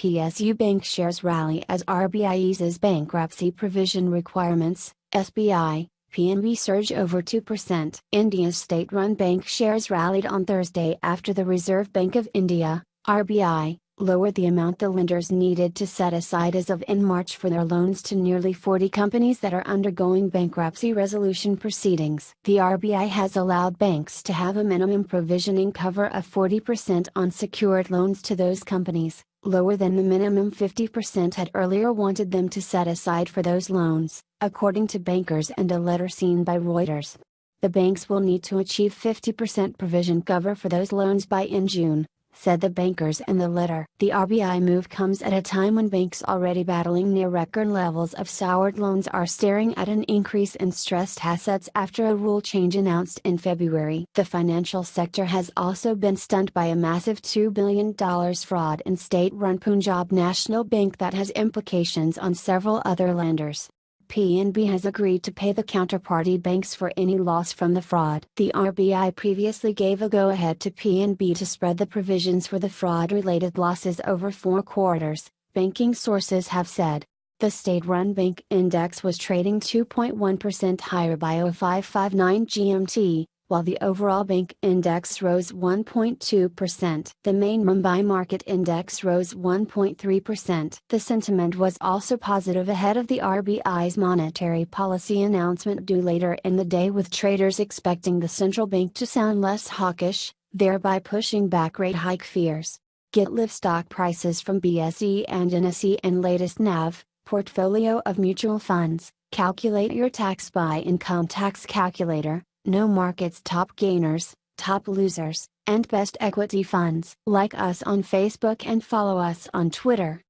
PSU bank shares rally as RBI eases bankruptcy provision requirements, SBI, PNB surge over 2%. India's state-run bank shares rallied on Thursday after the Reserve Bank of India, RBI, lowered the amount the lenders needed to set aside as of in March for their loans to nearly 40 companies that are undergoing bankruptcy resolution proceedings. The RBI has allowed banks to have a minimum provisioning cover of 40% on secured loans to those companies, lower than the minimum 50% had earlier wanted them to set aside for those loans, according to bankers and a letter seen by Reuters. The banks will need to achieve 50% provision cover for those loans by in June, said the bankers in the letter. The RBI move comes at a time when banks already battling near record levels of soured loans are staring at an increase in stressed assets after a rule change announced in February. The financial sector has also been stunned by a massive $2 billion fraud in state-run Punjab National Bank that has implications on several other lenders. PNB has agreed to pay the counterparty banks for any loss from the fraud. The RBI previously gave a go-ahead to PNB to spread the provisions for the fraud-related losses over 4 quarters, banking sources have said. The state-run bank index was trading 2.1% higher by 0559 GMT, while the overall bank index rose 1.2%. The main Mumbai market index rose 1.3%. The sentiment was also positive ahead of the RBI's monetary policy announcement due later in the day, with traders expecting the central bank to sound less hawkish, thereby pushing back rate hike fears. Get live stock prices from BSE and NSE and latest NAV, portfolio of mutual funds. Calculate your tax by income tax calculator. Know market's top gainers, top losers, and best equity funds. Like us on Facebook and follow us on Twitter.